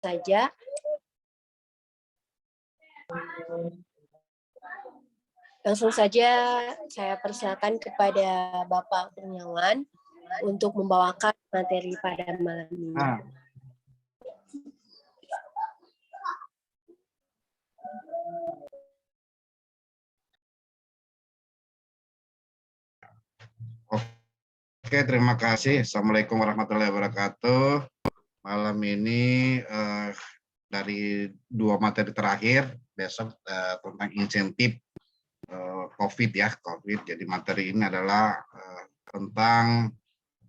saja. Langsung saja saya persilakan kepada Bapak Kurniawan untuk membawakan materi pada malam ini. Oke, terima kasih. Assalamualaikum warahmatullahi wabarakatuh. Malam ini dari dua materi terakhir, besok tentang insentif COVID ya, COVID. Jadi materi ini adalah tentang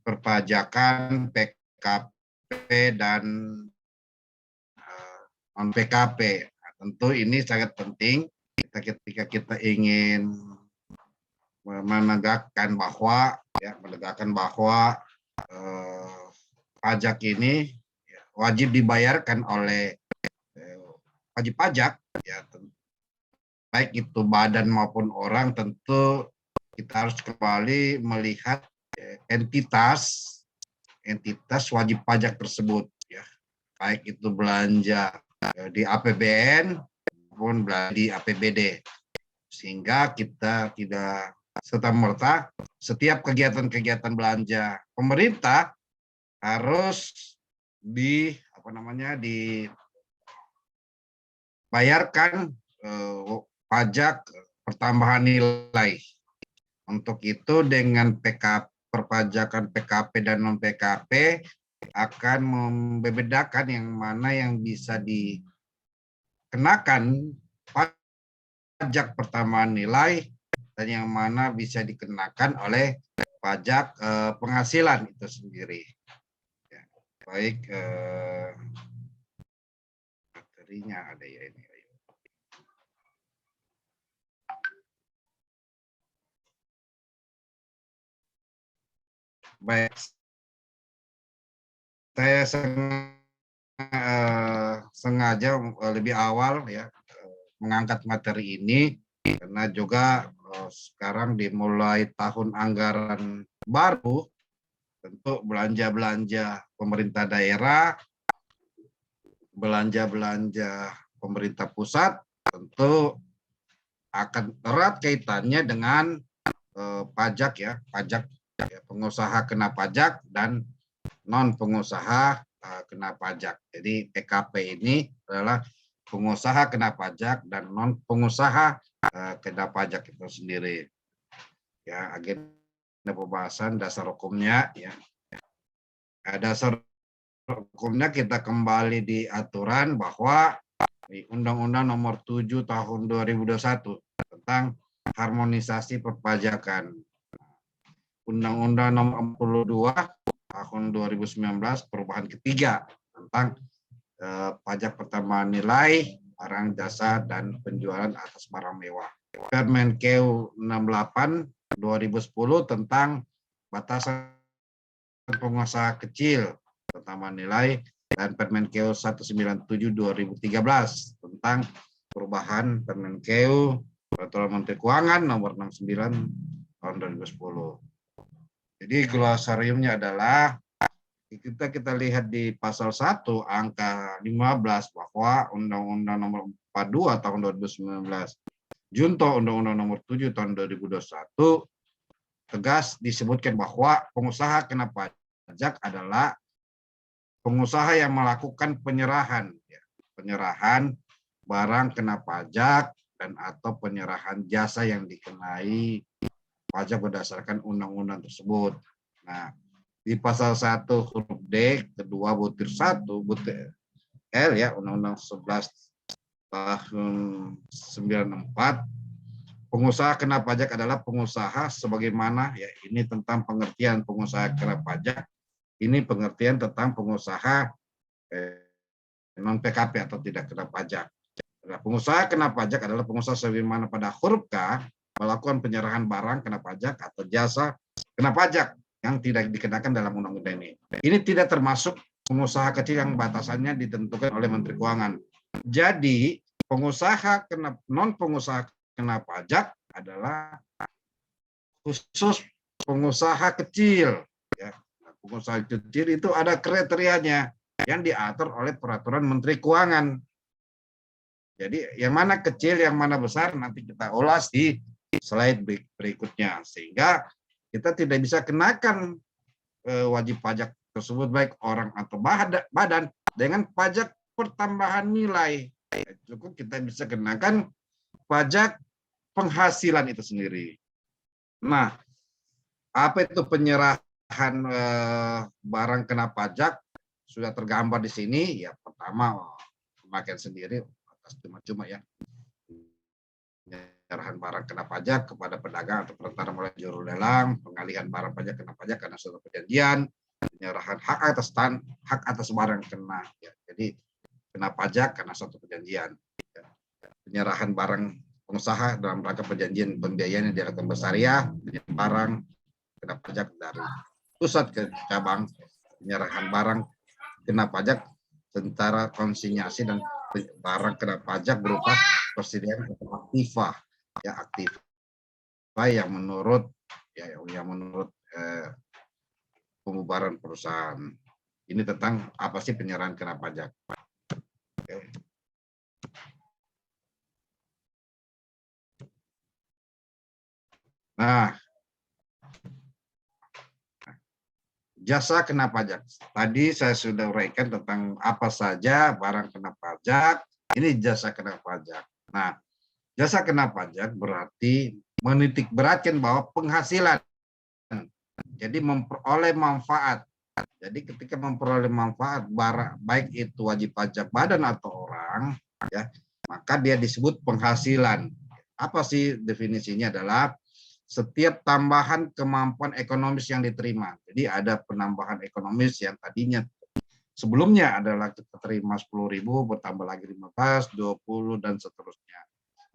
perpajakan PKP dan non PKP. Nah, tentu ini sangat penting ketika kita ingin menegakkan bahwa pajak ini wajib dibayarkan oleh wajib pajak ya, baik itu badan maupun orang. Tentu kita harus kembali melihat entitas wajib pajak tersebut ya, baik itu belanja di APBN maupun belanja di APBD, sehingga kita tidak serta-merta setiap kegiatan-kegiatan belanja pemerintah harus dibayarkan pajak pertambahan nilai. Untuk itu dengan perpajakan PKP dan non PKP akan membedakan yang mana yang bisa dikenakan pajak pertambahan nilai dan yang mana bisa dikenakan oleh pajak penghasilan itu sendiri. Ya, baik, materinya ada ya ini. Baik, saya sengaja lebih awal ya mengangkat materi ini karena juga sekarang dimulai tahun anggaran baru, tentu belanja-belanja pemerintah daerah, belanja-belanja pemerintah pusat tentu akan erat kaitannya dengan pajak ya, pengusaha kena pajak dan non pengusaha kena pajak. Jadi PKP ini adalah pengusaha kena pajak dan non pengusaha kena pajak itu sendiri. Ya, agenda pembahasan dasar hukumnya ya. Dasar hukumnya kita kembali di aturan bahwa di Undang-Undang Nomor 7 Tahun 2021 tentang harmonisasi perpajakan. Undang-Undang Nomor 42 Tahun 2019 perubahan ketiga tentang pajak pertambahan nilai barang jasa dan penjualan atas barang mewah. Permenkeu 68 2010 tentang batasan pengusaha kecil pertambahan nilai dan Permenkeu 197 2013 tentang perubahan Permenkeu Peraturan Menteri Keuangan Nomor 69 tahun 2010. Jadi glosariumnya adalah kita lihat di pasal 1 angka 15 bahwa Undang-Undang Nomor 42 tahun 2019 junto Undang-Undang Nomor 7 tahun 2021 tegas disebutkan bahwa pengusaha kena pajak adalah pengusaha yang melakukan penyerahan barang kena pajak dan atau penyerahan jasa yang dikenai pajak berdasarkan undang-undang tersebut. Nah, di pasal 1 huruf D, kedua butir 1, butir L ya, Undang-Undang 11 tahun 94, pengusaha kena pajak adalah pengusaha sebagaimana ya, ini tentang pengertian pengusaha kena pajak. Ini pengertian tentang pengusaha non PKP atau tidak kena pajak. Nah, pengusaha kena pajak adalah pengusaha sebagaimana pada huruf K melakukan penyerahan barang kena pajak atau jasa kena pajak yang tidak dikenakan dalam undang-undang ini. Ini tidak termasuk pengusaha kecil yang batasannya ditentukan oleh Menteri Keuangan. Jadi pengusaha non pengusaha kena pajak adalah khusus pengusaha kecil. Ya. Pengusaha kecil itu ada kriterianya. yang diatur oleh peraturan Menteri Keuangan. Jadi yang mana kecil, yang mana besar nanti kita ulas di slide berikutnya, sehingga kita tidak bisa kenakan wajib pajak tersebut baik orang atau badan dengan pajak pertambahan nilai. Cukup kita bisa kenakan pajak penghasilan itu sendiri. Nah, apa itu penyerahan barang kena pajak? Sudah tergambar di sini. Ya, pertama pemakaian sendiri atas cuma-cuma ya. Penyerahan barang kena pajak kepada pedagang atau perantara mulai juru lelang, pengalihan barang pajak kena pajak karena suatu perjanjian, penyerahan hak atas barang kena. Ya, jadi kena pajak karena suatu perjanjian. Ya. Penyerahan barang pengusaha dalam rangka perjanjian pembiayaan yang dilakukan bersyariah, barang kena pajak dari pusat ke cabang, penyerahan barang kena pajak secara konsinyasi dan barang kena pajak berupa persediaan atau aktiva, ya aktiva yang menurut pembubaran perusahaan. Ini tentang apa sih penyerahan kena pajak. Oke. Nah, jasa kena pajak. Tadi saya sudah uraikan tentang apa saja barang kena pajak. Ini jasa kena pajak. Nah, jasa kena pajak berarti menitik beratkan bahwa penghasilan. Jadi memperoleh manfaat. Jadi ketika memperoleh manfaat baik itu wajib pajak badan atau orang, ya, maka dia disebut penghasilan. Apa sih definisinya? Adalah setiap tambahan kemampuan ekonomis yang diterima. Jadi ada penambahan ekonomis yang tadinya sebelumnya adalah kita terima 10.000 bertambah lagi 15, 20 dan seterusnya.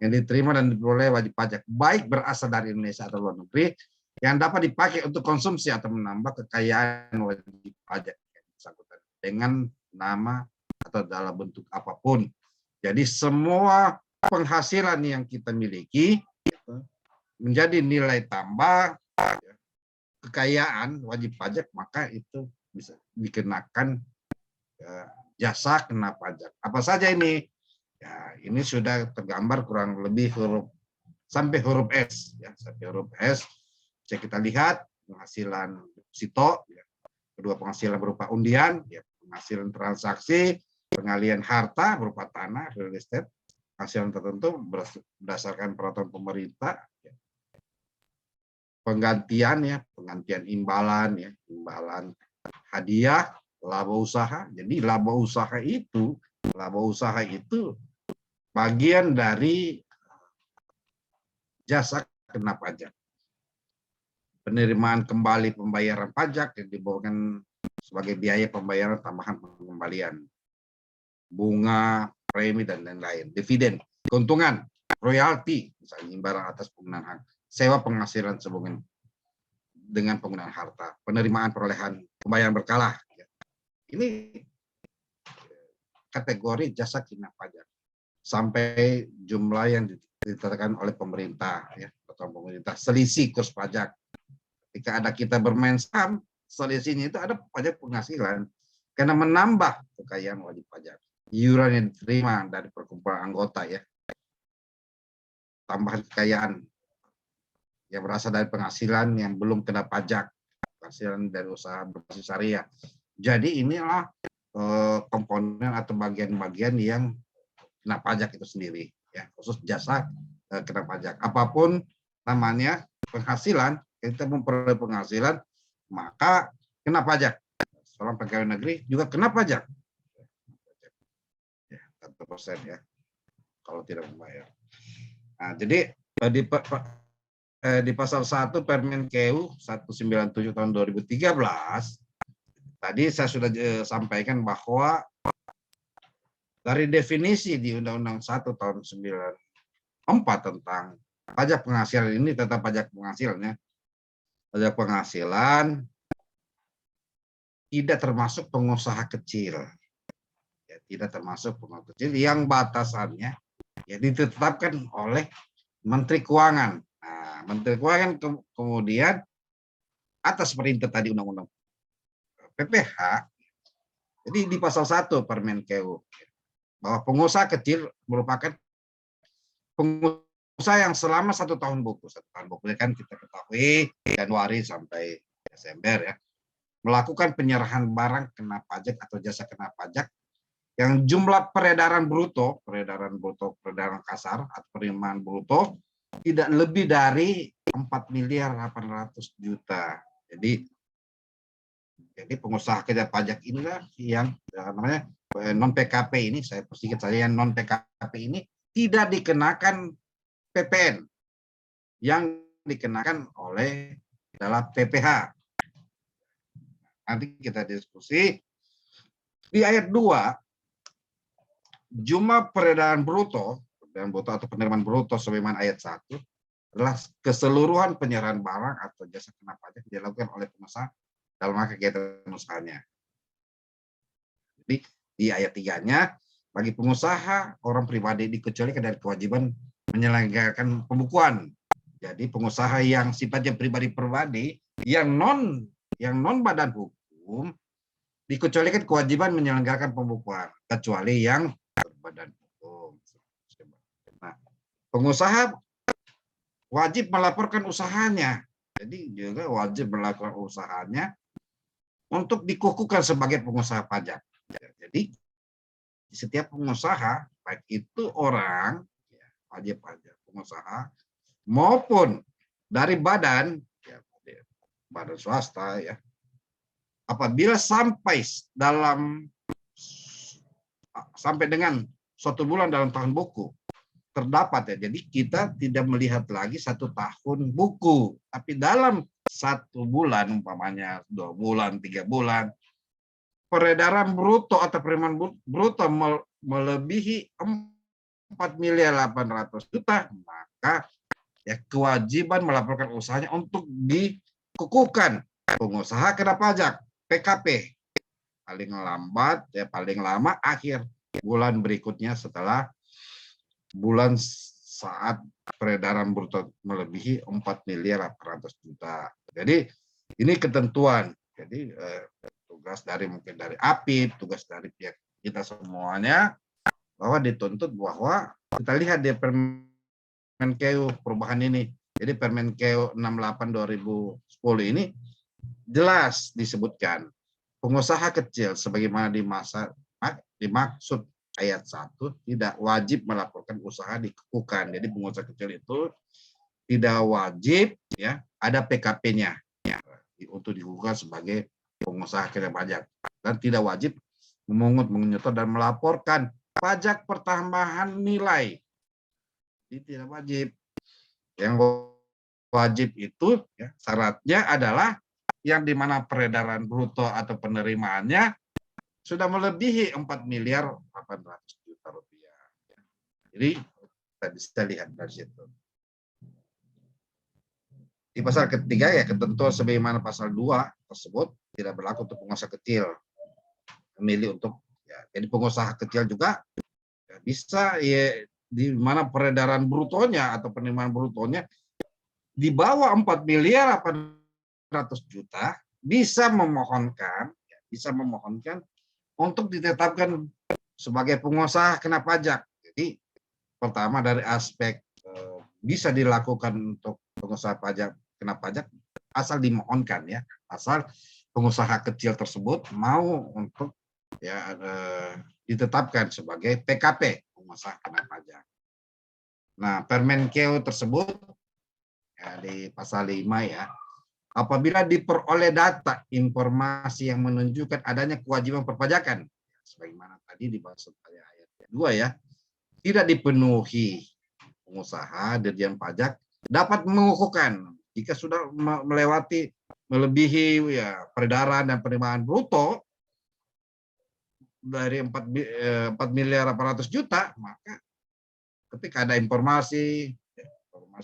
Yang diterima dan diperoleh wajib pajak baik berasal dari Indonesia atau luar negeri yang dapat dipakai untuk konsumsi atau menambah kekayaan wajib pajak yang bersangkutan dengan nama atau dalam bentuk apapun. Jadi semua penghasilan yang kita miliki menjadi nilai tambah kekayaan wajib pajak, maka itu bisa dikenakan jasa kena pajak. Apa saja ini? Ya, ini sudah tergambar kurang lebih sampai huruf S, ya, sampai huruf S. Bisa kita lihat penghasilan deposito, ya. Kedua penghasilan berupa undian, ya, penghasilan transaksi, pengalihan harta berupa tanah, real estate, penghasilan tertentu berdasarkan peraturan pemerintah. Ya. Penggantian imbalan, ya, imbalan hadiah, laba usaha. Jadi laba usaha itu bagian dari jasa kena pajak. Penerimaan kembali pembayaran pajak yang dibawakan sebagai biaya pembayaran tambahan pengembalian, bunga, premi dan lain-lain, dividen, keuntungan, royalti, misalnya imbalan atas penggunaan hak, sewa penghasilan sehubungan dengan penggunaan harta, penerimaan perolehan pembayaran berkala. Ini kategori jasa kena pajak sampai jumlah yang ditetapkan oleh pemerintah, ya, atau pemerintah selisih kurs pajak. Ketika ada kita bermain saham, selisihnya itu ada pajak penghasilan karena menambah kekayaan wajib pajak. Iuran yang diterima dari perkumpulan anggota, ya, tambahan kekayaan yang berasal dari penghasilan yang belum kena pajak, penghasilan dari usaha berbasis syariah. Jadi inilah komponen atau bagian-bagian yang kena pajak itu sendiri, ya, khusus jasa kena pajak. Apapun namanya penghasilan, kita memperoleh penghasilan maka kena pajak. Seorang pegawai negeri juga kena pajak. Ya, 1% ya, kalau tidak membayar. Nah, jadi di pasal 1 Permenkeu 197 tahun 2013 tadi saya sudah sampaikan bahwa dari definisi di Undang-Undang 1 tahun 94 tentang pajak penghasilan ini tentang pajak penghasilannya. Pajak penghasilan tidak termasuk pengusaha kecil. Ya, tidak termasuk pengusaha kecil yang batasannya ya ditetapkan oleh Menteri Keuangan. Nah, Menteri Keuangan kemudian atas perintah tadi Undang-Undang PPH Jadi di pasal 1 Permenkeu bahwa pengusaha kecil merupakan pengusaha yang selama 1 tahun buku. 1 tahun buku kan kita ketahui Januari sampai Desember ya, melakukan penyerahan barang kena pajak atau jasa kena pajak yang jumlah peredaran kasar atau penerimaan bruto tidak lebih dari 4.800.000.000. Jadi pengusaha kerja pajak inilah yang namanya non PKP ini, saya persingkat saja, yang non PKP ini tidak dikenakan PPN yang dikenakan oleh dalam PPH. Nanti kita diskusi. Di ayat 2, jumlah peredaran bruto atau penerimaan bruto sebagaimana ayat 1 adalah keseluruhan penyerahan barang atau jasa kena pajak dilakukan oleh pengusaha dalam rangka kegiatan usahanya. Jadi di ayat 3-nya, bagi pengusaha orang pribadi dikecualikan dari kewajiban menyelenggarakan pembukuan. Jadi pengusaha yang sifatnya pribadi-pribadi yang non badan hukum dikecualikan kewajiban menyelenggarakan pembukuan kecuali yang berbadan hukum. Nah, pengusaha wajib melaporkan usahanya. Jadi juga wajib melakukan usahanya untuk dikukuhkan sebagai pengusaha pajak. Jadi setiap pengusaha, baik itu orang wajib pajak pengusaha maupun dari badan swasta ya, apabila sampai dengan suatu bulan dalam tahun buku terdapat ya, jadi kita tidak melihat lagi 1 tahun buku, tapi dalam 1 bulan, umpamanya 2 bulan, 3 bulan, peredaran bruto atau penerimaan bruto melebihi 4.800.000.000, maka ya kewajiban melaporkan usahanya untuk dikukuhkan pengusaha kena pajak PKP paling lambat ya, paling lama akhir bulan berikutnya setelah bulan saat peredaran bruto melebihi 4.800.000.000. Jadi ini ketentuan. Jadi tugas mungkin dari APIP, tugas dari pihak kita semuanya bahwa dituntut bahwa kita lihat di Permenkeu perubahan ini. Jadi Permenkeu 68/2010 ini jelas disebutkan pengusaha kecil sebagaimana dimaksud ayat 1 tidak wajib melaporkan usaha dikukuhkan. Jadi pengusaha kecil itu tidak wajib ya ada PKP-nya ya, untuk dikukuhkan sebagai pengusaha kena pajak, dan tidak wajib memungut, menyetor dan melaporkan pajak pertambahan nilai. Jadi tidak wajib. Yang wajib itu ya, syaratnya adalah yang dimana peredaran bruto atau penerimaannya sudah melebihi 4.800.000.000 rupiah. Jadi kita bisa lihat dari situ. Di pasal ketiga ya, ketentuan sebagaimana pasal 2 tersebut tidak berlaku untuk pengusaha kecil memilih untuk ya, jadi pengusaha kecil juga ya, bisa ya, di mana peredaran brutonya atau penerimaan brutonya di bawah 4.800.000.000 bisa memohonkan untuk ditetapkan sebagai pengusaha kena pajak. Jadi pertama dari aspek bisa dilakukan untuk pengusaha pajak kena pajak asal dimohonkan ya, asal pengusaha kecil tersebut mau untuk ya ditetapkan sebagai PKP pengusaha kena pajak. Nah, Permenkeu tersebut ya, di pasal 5 ya, apabila diperoleh data informasi yang menunjukkan adanya kewajiban perpajakan sebagaimana tadi dibahas pada ayat 2 ya, tidak dipenuhi, pengusaha Dirjen Pajak dapat mengukuhkan jika sudah melebihi ya peredaran dan penerimaan bruto dari 4.800.000.000, maka ketika ada informasi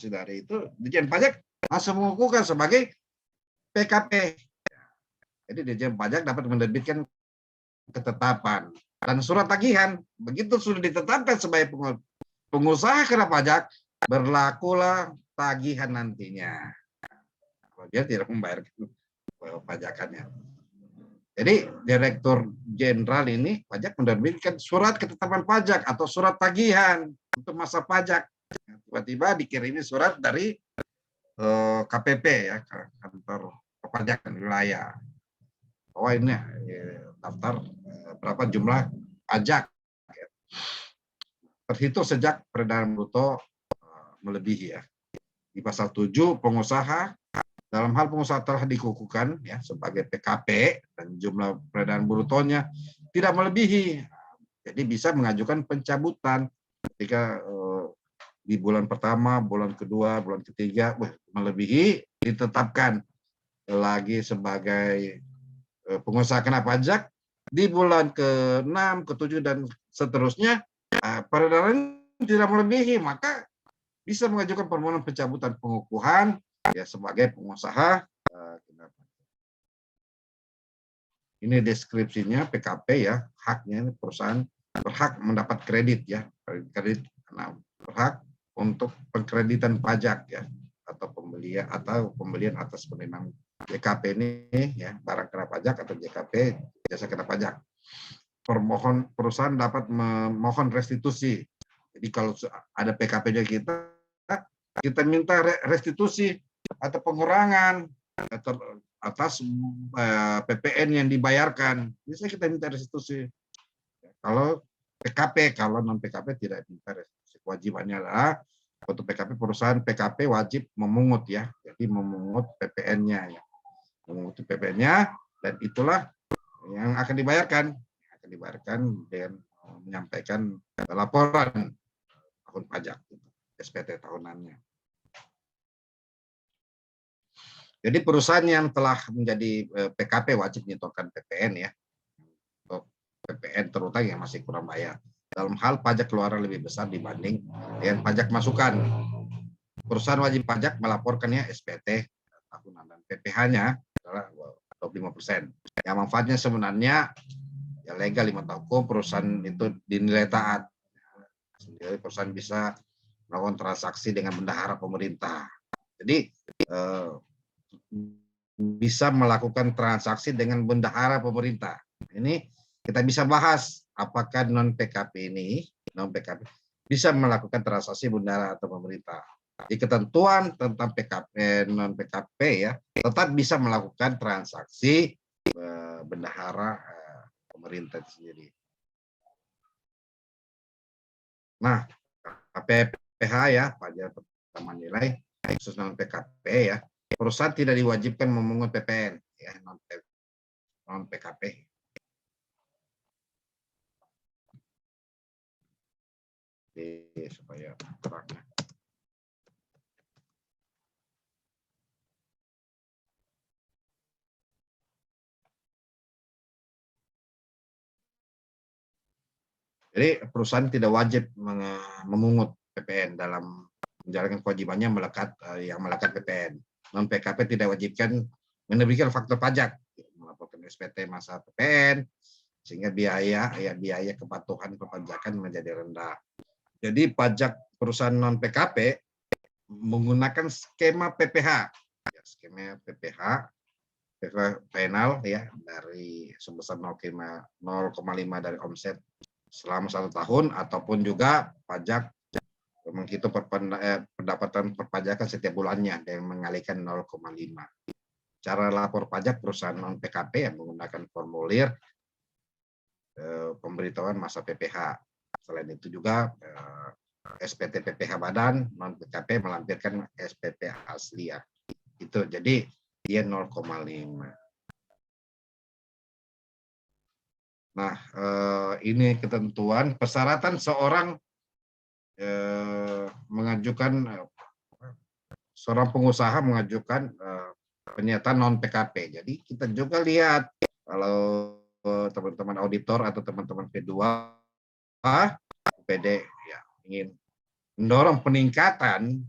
dari itu Dirjen Pajak langsung mengukuhkan sebagai PKP. Jadi Dirjen Pajak dapat menerbitkan ketetapan dan surat tagihan. Begitu sudah ditetapkan sebagai pengusaha kena pajak, berlakulah tagihan nantinya. Kalau dia tidak membayar pajakannya. Jadi Direktur Jenderal ini pajak menerbitkan surat ketetapan pajak atau surat tagihan untuk masa pajak. Tiba-tiba dikirimi surat dari KPP ya, kantor perpajakan wilayah. Oh ini daftar berapa jumlah pajak. Terhitung sejak peredaran bruto melebihi ya. Di pasal 7 pengusaha dalam hal pengusaha telah dikukuhkan ya sebagai PKP dan jumlah peredaran brutonya tidak melebihi, jadi bisa mengajukan pencabutan ketika di bulan pertama, bulan kedua, bulan ketiga melebihi, ditetapkan lagi sebagai pengusaha kena pajak di bulan ke-6, ke-7 dan seterusnya peredaran tidak melebihi, maka bisa mengajukan permohonan pencabutan pengukuhan ya sebagai pengusaha. Ini deskripsinya PKP ya, haknya perusahaan berhak mendapat kredit ya, kredit berhak untuk pengkreditan pajak ya, atau pembelian atas penerimaan JKP ini ya, barang kena pajak atau JKP jasa kena pajak. Perusahaan dapat memohon restitusi. Jadi kalau ada PKP-nya kita minta restitusi atau pengurangan atas PPN yang dibayarkan, bisa kita minta restitusi. Kalau PKP, kalau non PKP tidak minta restitusi. Kewajibannya adalah untuk PKP, perusahaan PKP wajib memungut ya, jadi memungut PPN-nya ya, memungut PPN-nya, dan itulah yang akan dibayarkan dengan menyampaikan laporan tahun pajak, SPT tahunannya. Jadi perusahaan yang telah menjadi PKP wajib menyetorkan PPN ya, untuk PPN terutama yang masih kurang bayar. Dalam hal pajak keluaran lebih besar dibanding dengan pajak masukan. Perusahaan wajib pajak melaporkannya SPT tahunan dan PPh-nya adalah 25%. Yang manfaatnya sebenarnya ya legal 5 tahun, perusahaan itu dinilai taat. Jadi perusahaan bisa melakukan transaksi dengan bendahara pemerintah. Jadi bisa melakukan transaksi dengan bendahara pemerintah. Ini kita bisa bahas apakah non PKP bisa melakukan transaksi bendahara atau pemerintah. Di ketentuan tentang PKP non PKP ya tetap bisa melakukan transaksi bendahara pemerintah itu sendiri. Nah, PPh ya, pajak pertama nilai khusus non PKP ya. Perusahaan tidak diwajibkan memungut PPN ya, non PKP. Jadi, supaya terang. Jadi perusahaan tidak wajib memungut PPN dalam menjalankan kewajibannya yang melekat PPN. Non PKP tidak wajibkan menerbitkan faktur pajak, melaporkan SPT masa PPN, sehingga biaya kepatuhan perpajakan menjadi rendah. Jadi pajak perusahaan non PKP menggunakan skema PPh, skema PPh penal ya dari sebesar 0,5 dari omset selama 1 tahun, ataupun juga pajak menghitung pendapatan perpajakan setiap bulannya dengan mengalihkan 0,5. Cara lapor pajak perusahaan non PKP yang menggunakan formulir pemberitahuan masa PPh. Selain itu juga SPT PPh badan non PKP melampirkan SPT asli ya. Itu jadi dia 0,5. Nah, ini ketentuan persyaratan seorang seorang pengusaha mengajukan pernyataan non PKP. Jadi kita juga lihat kalau teman-teman auditor atau teman-teman P2 PD ya ingin mendorong peningkatan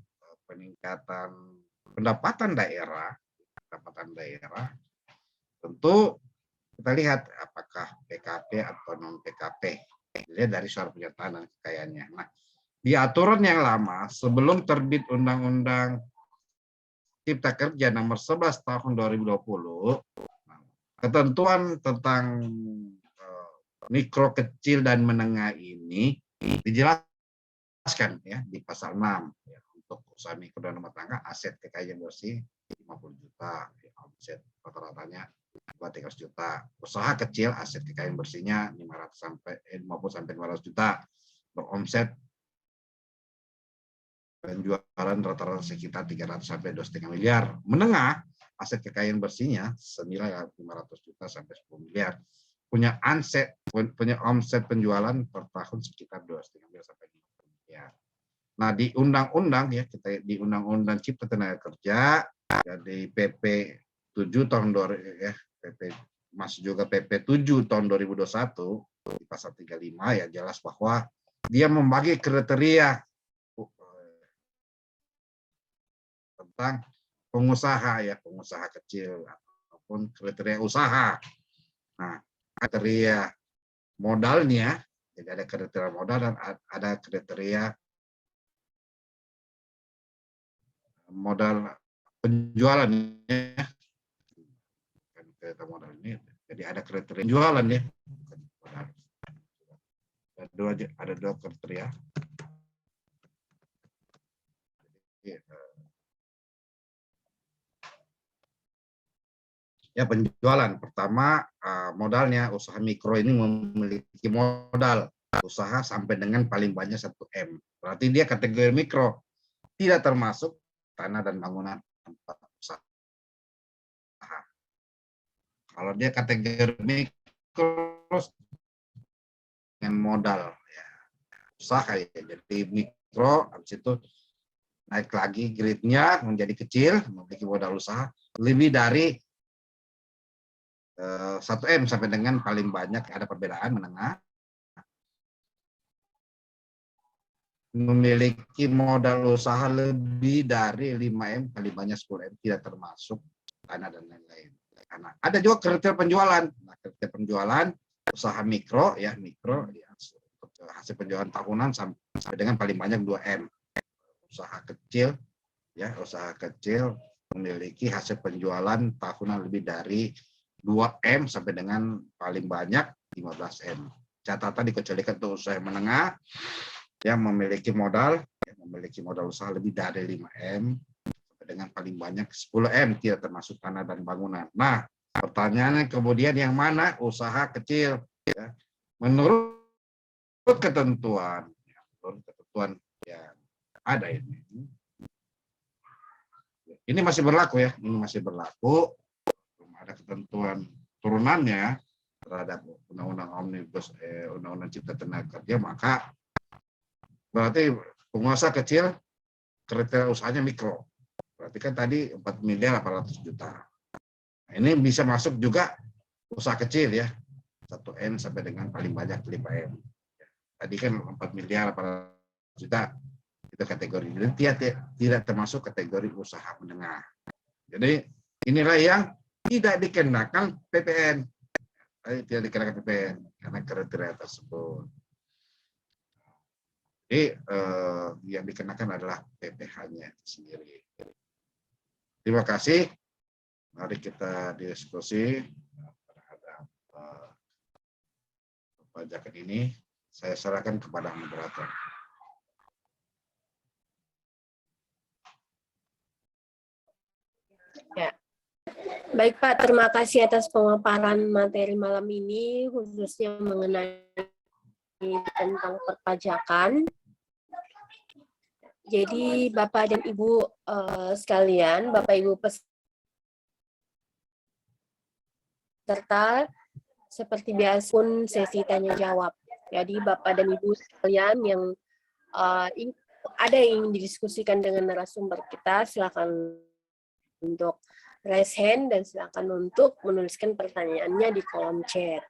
pendapatan daerah, tentu kita lihat apakah PKP atau non PKP. Dilihat dari surat pernyataan dan kekayaannya. Nah, di aturan yang lama sebelum terbit Undang-Undang Cipta Kerja nomor 11 tahun 2020, ketentuan tentang mikro, kecil, dan menengah ini dijelaskan ya di pasal 6 ya, untuk usaha mikro dan rumah tangga aset kekayaan bersih 50 juta, ya, omset rata-ratanya 300 juta. Usaha kecil aset kekayaan bersihnya 50 sampai 500 juta. Beromset penjualan rata-rata sekitar 300 sampai 2,5 miliar. Menengah aset kekayaan bersihnya senilai 500 juta sampai 10 miliar. Punya omset penjualan per tahun sekitar 2,5 miliar sampai 5 miliar. Nah, di undang-undang ya, kita di Undang-Undang Cipta Tenaga Kerja, jadi PP 7 tahun 2000 ya, PP masih juga PP 7 tahun 2021 di pasal 35 ya jelas bahwa dia membagi kriteria tentang pengusaha ya, pengusaha kecil ataupun kriteria usaha. Nah, kriteria modalnya, jadi ada kriteria modal dan ada kriteria modal penjualannya. Kriteria modal ini, jadi ada kriteria penjualan ya. Ada dua kriteria. Ya, penjualan pertama, modalnya usaha mikro ini memiliki modal usaha sampai dengan paling banyak 1 M. Berarti dia kategori mikro, tidak termasuk tanah dan bangunan tempat usaha. Kalau dia kategori mikro dengan modal ya, usaha ya, jadi mikro, habis itu naik lagi grade-nya menjadi kecil, memiliki modal usaha lebih dari 1 M sampai dengan paling banyak ada perbedaan menengah, memiliki modal usaha lebih dari 5 M, paling banyak 10 M, tidak termasuk tanah dan lain-lain. Karena ada juga kriteria penjualan. Nah, kriteria penjualan usaha mikro ya, hasil penjualan tahunan sampai dengan paling banyak 2 M. Usaha kecil ya, usaha kecil memiliki hasil penjualan tahunan lebih dari 2 M sampai dengan paling banyak 15 M. Catatan dikecualikan untuk usaha menengah yang memiliki modal usaha lebih dari 5 M sampai dengan paling banyak 10 M, tidak termasuk tanah dan bangunan. Nah, pertanyaannya kemudian yang mana usaha kecil ya? Menurut ketentuan yang ada ini. Ini masih berlaku ya, ini masih berlaku. Belum ada ketentuan turunannya terhadap Undang-Undang Omnibus, Undang-Undang Cipta Tenaga Kerja, maka berarti pengusaha kecil kriteria usahanya mikro. Berarti kan tadi 4 miliar 800 juta. Nah, ini bisa masuk juga usaha kecil ya, 1 M sampai dengan paling banyak 5 M. Tadi kan 4 miliar 800 juta. Itu kategori. Jadi tidak termasuk kategori usaha menengah. Jadi inilah yang tidak dikenakan PPN. Tidak dikenakan PPN karena kriteria tersebut. Jadi yang dikenakan adalah PPh-nya sendiri. Terima kasih. Mari kita diskusi terhadap pajakan ini. Saya serahkan kepada moderator. Ya. Baik Pak, terima kasih atas pemaparan materi malam ini, khususnya mengenai tentang perpajakan. Jadi Bapak dan Ibu sekalian, Bapak Ibu peserta, seperti biasa pun sesi tanya jawab. Jadi Bapak dan Ibu sekalian yang ada yang ingin didiskusikan dengan narasumber kita, silakan untuk raise hand dan silakan untuk menuliskan pertanyaannya di kolom chat.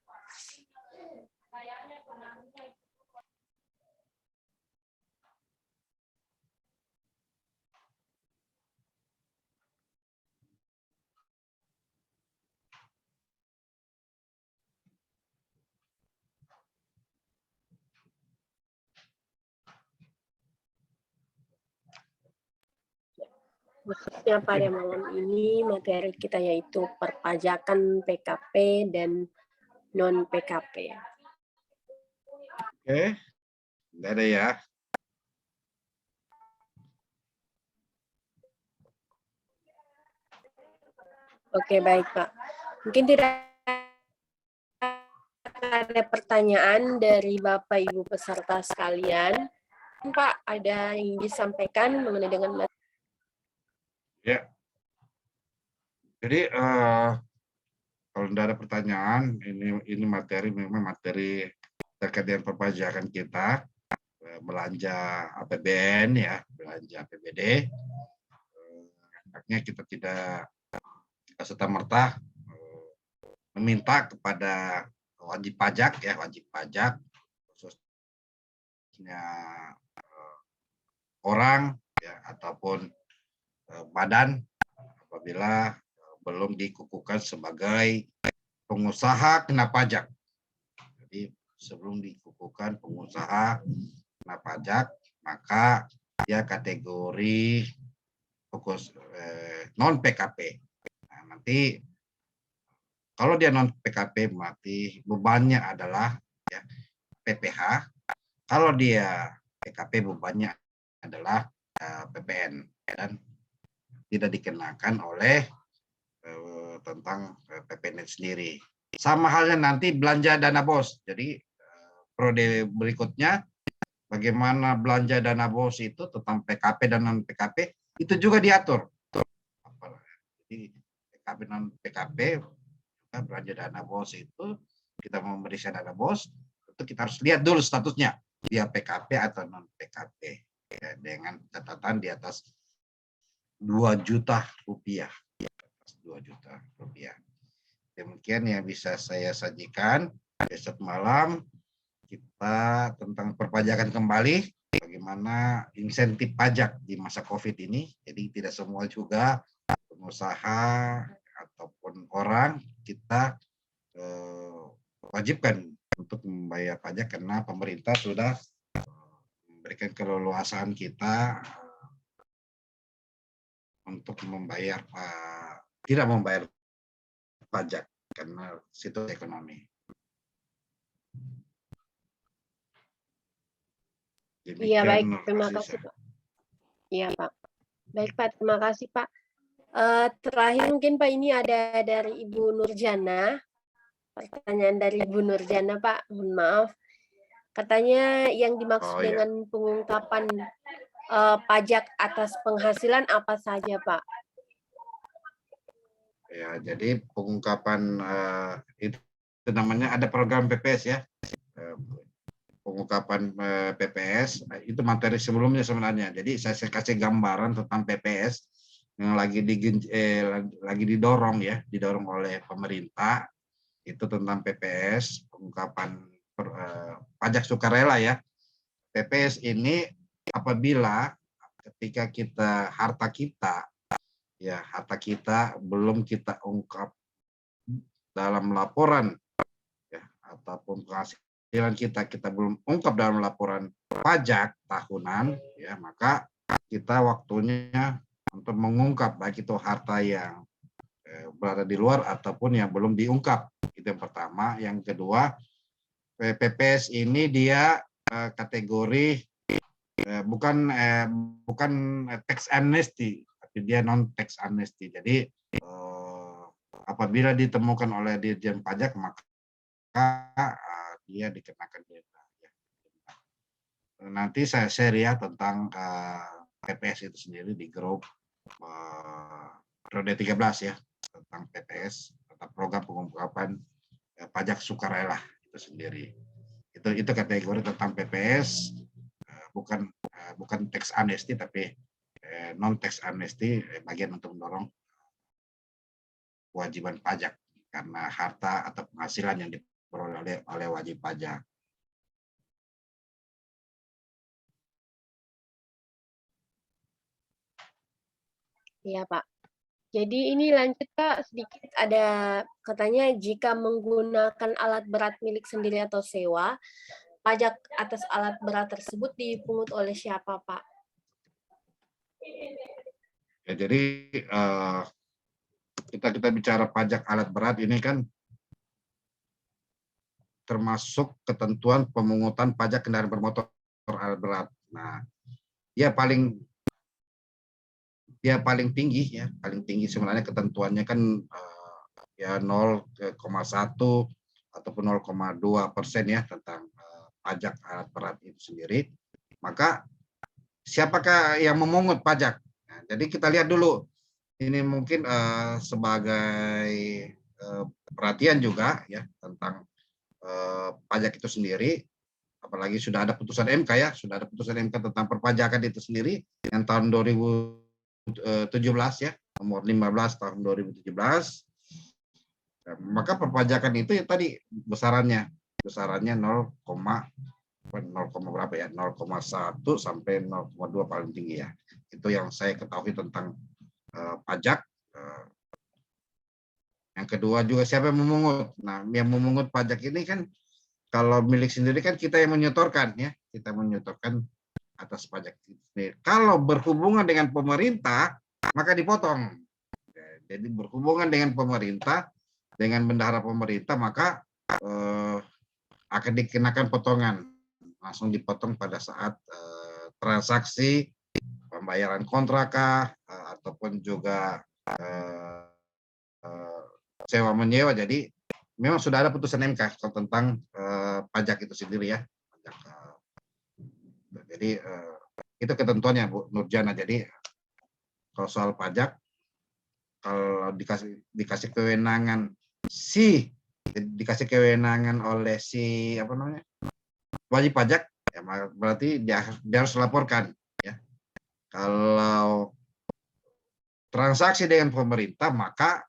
khususnya pada malam ini materi kita yaitu perpajakan PKP dan non-PKP. Oke, nggak ada ya. Oke, baik Pak. Mungkin tidak ada pertanyaan dari Bapak Ibu peserta sekalian. Pak, ada yang disampaikan mengenai dengan Ya. Jadi kalau tidak ada pertanyaan, ini materi memang materi terkait dengan perpajakan kita, belanja APBN ya, belanja APBD. Artinya kita tidak serta-merta meminta kepada wajib pajak ya, wajib pajak khususnya orang ya ataupun badan apabila belum dikukuhkan sebagai pengusaha kena pajak. Jadi sebelum dikukuhkan pengusaha kena pajak, maka dia kategori fokus non PKP. Nah, nanti kalau dia non PKP berarti bebannya adalah ya, PPh. Kalau dia PKP bebannya adalah PPN dan tidak dikenakan oleh tentang PPN sendiri. Sama halnya nanti belanja dana BOS. Jadi periode berikutnya bagaimana belanja dana BOS itu tentang PKP dan non PKP itu juga diatur. Jadi PKP non PKP belanja dana BOS itu kita memeriksa dana BOS itu kita harus lihat dulu statusnya dia PKP atau non PKP ya, dengan catatan di atas 2 juta rupiah. 2 juta rupiah. Demikian yang bisa saya sajikan. Besok malam kita tentang perpajakan kembali bagaimana insentif pajak di masa COVID ini. Jadi tidak semua juga pengusaha ataupun orang kita wajibkan untuk membayar pajak karena pemerintah sudah memberikan keleluasaan kita untuk membayar tidak membayar pajak karena situasi ekonomi. Iya, baik. Terima kasih, Pak. Iya, Pak. Baik, Pak. Terima kasih, Pak. Terakhir mungkin Pak ini ada dari Ibu Nurjana. Pertanyaan dari Ibu Nurjana, Pak. Mohon maaf. Katanya yang dimaksud dengan pengungkapan pajak atas penghasilan apa saja, Pak? Ya, jadi pengungkapan itu namanya ada program PPS ya. Pengungkapan PPS itu materi sebelumnya sebenarnya. Jadi saya kasih gambaran tentang PPS yang lagi didorong ya, didorong oleh pemerintah itu tentang PPS, pengungkapan pajak sukarela ya. PPS ini apabila ketika harta kita belum kita ungkap dalam laporan ya, ataupun penghasilan kita belum ungkap dalam laporan pajak tahunan ya, maka kita waktunya untuk mengungkap baik itu harta yang berada di luar ataupun yang belum diungkap. Itu yang pertama. Yang kedua, PPS ini dia kategori bukan tax amnesty, tapi dia non tax amnesty. Jadi apabila ditemukan oleh Dirjen Pajak maka dia dikenakan denda. Nanti saya share ya tentang PPS itu sendiri di grup periode 13 ya tentang PPS tentang program pengungkapan pajak sukarela itu sendiri. Itu kategori tentang PPS bukan tax amnesty tapi non tax amnesty bagian untuk mendorong kewajiban pajak karena harta atau penghasilan yang diperoleh oleh wajib pajak. Iya, Pak. Jadi ini lanjut, Pak, sedikit ada katanya jika menggunakan alat berat milik sendiri atau sewa, pajak atas alat berat tersebut dipungut oleh siapa, Pak? Ya, jadi kita bicara pajak alat berat ini kan termasuk ketentuan pemungutan pajak kendaraan bermotor alat berat. Nah, ya paling tinggi sebenarnya ketentuannya kan ya 0,1 ataupun 0,2% ya tentang pajak alat berat itu sendiri. Maka siapakah yang memungut pajak? Nah, jadi kita lihat dulu. Ini mungkin sebagai perhatian juga ya tentang pajak itu sendiri. Apalagi sudah ada putusan MK ya, sudah ada putusan MK tentang perpajakan itu sendiri yang tahun 2017 ya, nomor 15 tahun 2017. Maka perpajakan itu ya tadi besarannya 0, berapa ya, 0,1 sampai 0,2 paling tinggi ya. Itu yang saya ketahui tentang pajak. Yang kedua juga siapa yang memungut. Nah, yang memungut pajak ini kan kalau milik sendiri kan kita yang menyetorkan ya, kita menyetorkan atas pajak sendiri. Kalau berhubungan dengan pemerintah maka dipotong. Jadi berhubungan dengan pemerintah, dengan bendahara pemerintah maka akan dikenakan potongan, langsung dipotong pada saat transaksi pembayaran kontrak ataupun juga sewa menyewa. Jadi memang sudah ada putusan MK tentang pajak itu sendiri ya. Jadi itu ketentuannya Bu Nurjana. Jadi kalau soal pajak, kalau dikasih kewenangan oleh si wajib pajak, ya berarti dia harus laporkan. Ya. Kalau transaksi dengan pemerintah maka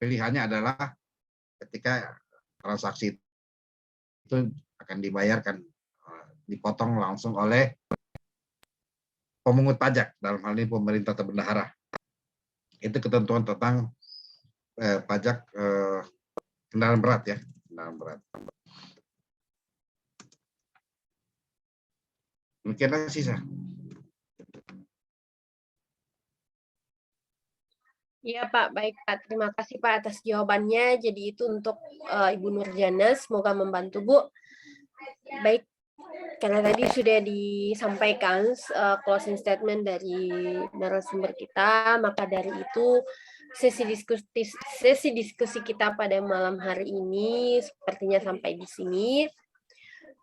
pilihannya adalah ketika transaksi itu akan dibayarkan, dipotong langsung oleh pemungut pajak, dalam hal ini pemerintah atau bendahara. Itu ketentuan tentang pajak kendaraan berat ya, kendaraan berat. Demikianlah sisa. Iya Pak, baik Pak. Terima kasih Pak atas jawabannya. Jadi itu untuk Ibu Nurjana, semoga membantu Bu. Baik, karena tadi sudah disampaikan closing statement dari narasumber kita, maka dari itu sesi diskusi kita pada malam hari ini sepertinya sampai di sini.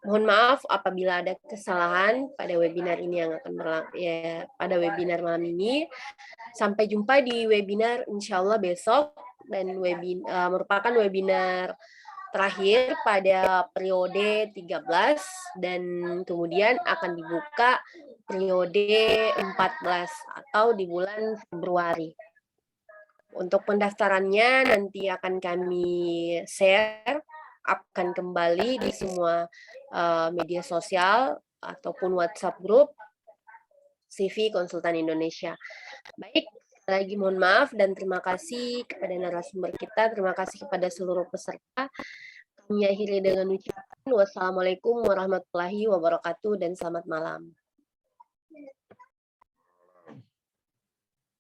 Mohon maaf apabila ada kesalahan pada webinar ini yang akan pada webinar malam ini. Sampai jumpa di webinar insya Allah besok, dan merupakan webinar terakhir pada periode 13 dan kemudian akan dibuka periode 14 atau di bulan Februari. Untuk pendaftarannya nanti akan kami share, akan kembali di semua media sosial ataupun WhatsApp group CV Konsultan Indonesia. Baik, lagi mohon maaf dan terima kasih kepada narasumber kita, terima kasih kepada seluruh peserta. Kami akhiri dengan ucapan wassalamualaikum warahmatullahi wabarakatuh dan selamat malam.